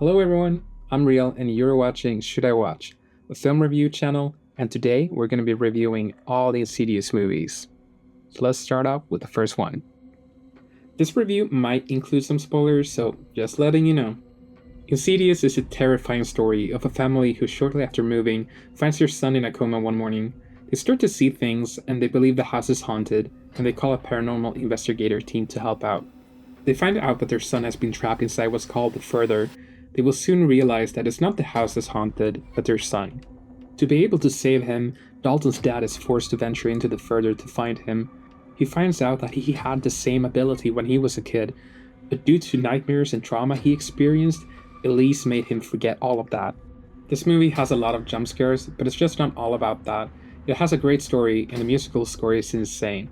Hello everyone, I'm Real and you're watching Should I Watch, a film review channel, and today we're going to be reviewing all the Insidious movies. So let's start off with the first one. This review might include some spoilers, so just letting you know. Insidious is a terrifying story of a family who shortly after moving finds their son in a coma one morning. They start to see things and they believe the house is haunted, and they call a paranormal investigator team to help out. They find out that their son has been trapped inside what's called the Further. They will soon realize that it's not the house that's haunted, but their son. To be able to save him, Dalton's dad is forced to venture into the Further to find him. He finds out that he had the same ability when he was a kid, but due to nightmares and trauma he experienced, Elise made him forget all of that. This movie has a lot of jump scares, but it's just not all about that. It has a great story, and the musical score is insane.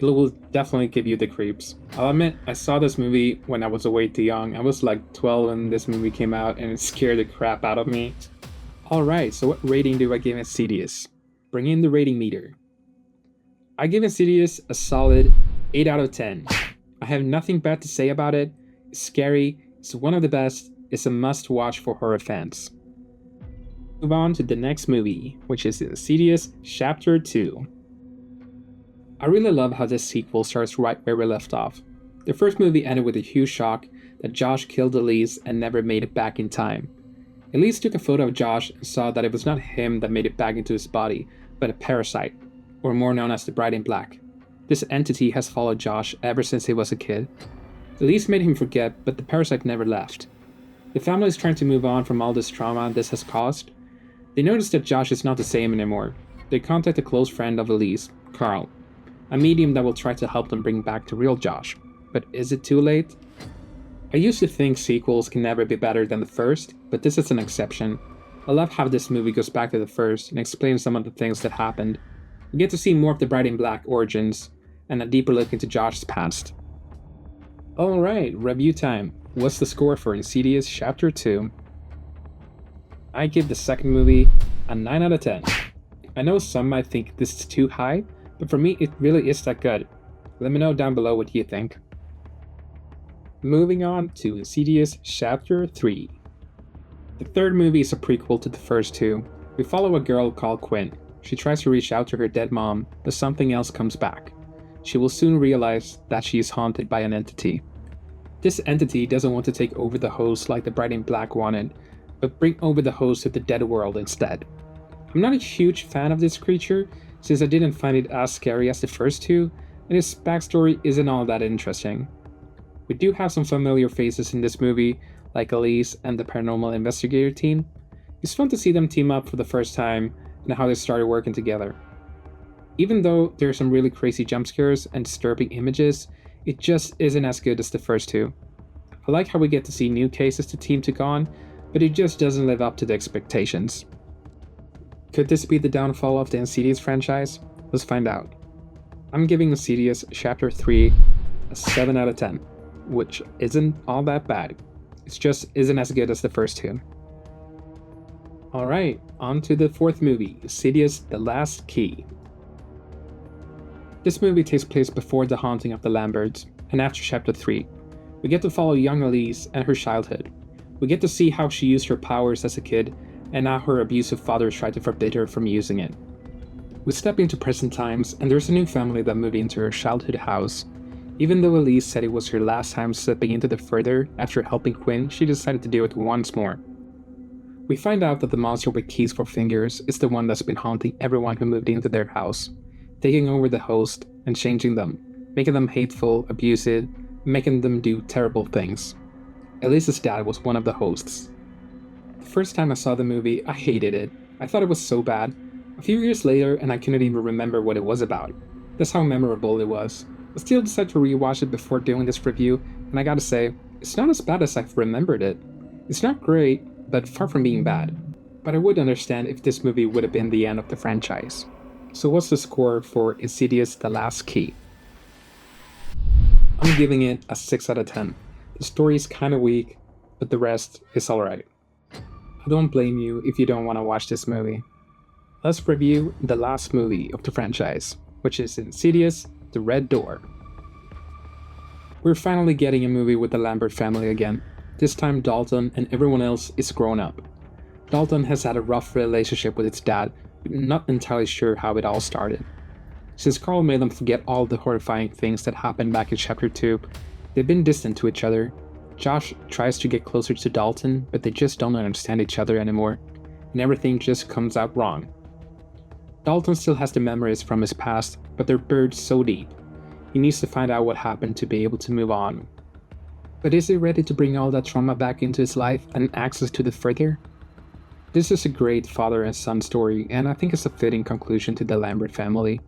It will definitely give you the creeps. I'll admit, I saw this movie when I was way too young. I was like 12 when this movie came out, and it scared the crap out of me. Alright, so what rating do I give Insidious? Bring in the rating meter. I give Insidious a solid 8 out of 10. I have nothing bad to say about it. It's scary, it's one of the best, it's a must watch for horror fans. Move on to the next movie, which is Insidious Chapter 2. I really love how this sequel starts right where we left off. The first movie ended with a huge shock that Josh killed Elise and never made it back in time. Elise took a photo of Josh and saw that it was not him that made it back into his body, but a parasite, or more known as the Bride in Black. This entity has followed Josh ever since he was a kid. Elise made him forget, but the parasite never left. The family is trying to move on from all this trauma this has caused. They notice that Josh is not the same anymore. They contact a close friend of Elise, Carl, a medium that will try to help them bring back the real Josh. But is it too late? I used to think sequels can never be better than the first, but this is an exception. I love how this movie goes back to the first and explains some of the things that happened. We get to see more of the Bride in Black origins, and a deeper look into Josh's past. Alright, review time. What's the score for Insidious Chapter 2? I give the second movie a 9 out of 10. I know some might think this is too high, but for me it really is that good. Let me know down below what you think. Moving on to Insidious Chapter 3. The third movie is a prequel to the first two. We follow a girl called Quinn. She tries to reach out to her dead mom, but something else comes back. She will soon realize that she is haunted by an entity. This entity doesn't want to take over the host like the Bride in Black wanted, but bring over the host to the dead world instead. I'm not a huge fan of this creature, since I didn't find it as scary as the first two, and its backstory isn't all that interesting. We do have some familiar faces in this movie, like Elise and the paranormal investigator team. It's fun to see them team up for the first time, and how they started working together. Even though there are some really crazy jump scares and disturbing images, it just isn't as good as the first two. I like how we get to see new cases the team took on, but it just doesn't live up to the expectations. Could this be the downfall of the Insidious franchise? Let's find out. I'm giving Insidious Chapter 3 a 7 out of 10, which isn't all that bad. It just isn't as good as the first two. Alright, on to the fourth movie, Insidious The Last Key. This movie takes place before the haunting of the Lamberts, and after Chapter 3. We get to follow young Elise and her childhood. We get to see how she used her powers as a kid, and how her abusive father tried to forbid her from using it. We step into present times, and there's a new family that moved into her childhood house. Even though Elise said it was her last time stepping into the Further after helping Quinn, she decided to do it once more. We find out that the monster with keys for fingers is the one that's been haunting everyone who moved into their house, taking over the host and changing them, making them hateful, abusive, making them do terrible things. Elise's dad was one of the hosts. The first time I saw the movie, I hated it. I thought it was so bad. A few years later, and I couldn't even remember what it was about. That's how memorable it was. I still decided to rewatch it before doing this review, and I gotta say, it's not as bad as I've remembered it. It's not great, but far from being bad. But I would understand if this movie would have been the end of the franchise. So what's the score for Insidious The Last Key? I'm giving it a 6 out of 10. The story is kinda weak, but the rest is alright. I don't blame you if you don't want to watch this movie. Let's review the last movie of the franchise, which is Insidious The Red Door. We're finally getting a movie with the Lambert family again. This time Dalton and everyone else is grown up. Dalton has had a rough relationship with its dad, but not entirely sure how it all started. Since Carl made them forget all the horrifying things that happened back in Chapter 2, they've been distant to each other. Josh tries to get closer to Dalton, but they just don't understand each other anymore, and everything just comes out wrong. Dalton still has the memories from his past, but they're buried so deep. He needs to find out what happened to be able to move on. But is he ready to bring all that trauma back into his life and access to the further? This is a great father and son story, and I think it's a fitting conclusion to the Lambert family.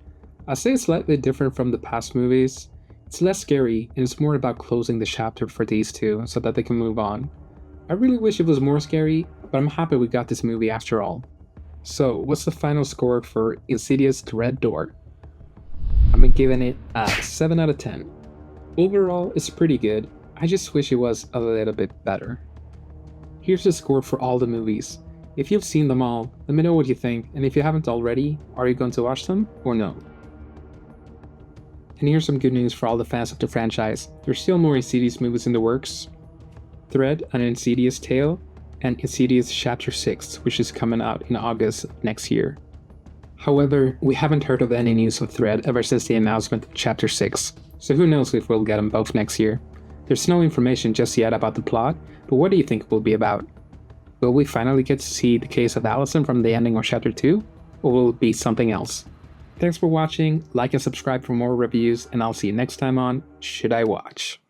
I say it's slightly different from the past movies. It's less scary, and it's more about closing the chapter for these two so that they can move on. I really wish it was more scary, but I'm happy we got this movie after all. So, what's the final score for Insidious The Red Door? I'm giving it a 7 out of 10. Overall, it's pretty good. I just wish it was a little bit better. Here's the score for all the movies. If you've seen them all, let me know what you think, and if you haven't already, are you going to watch them or no? And here's some good news for all the fans of the franchise. There's still more Insidious movies in the works. Thread, An Insidious Tale, and Insidious Chapter 6, which is coming out in August next year. However, we haven't heard of any news of Thread ever since the announcement of Chapter 6, so who knows if we'll get them both next year. There's no information just yet about the plot, but what do you think it will be about? Will we finally get to see the case of Allison from the ending of Chapter 2, or will it be something else? Thanks for watching, like and subscribe for more reviews, and I'll see you next time on Should I Watch?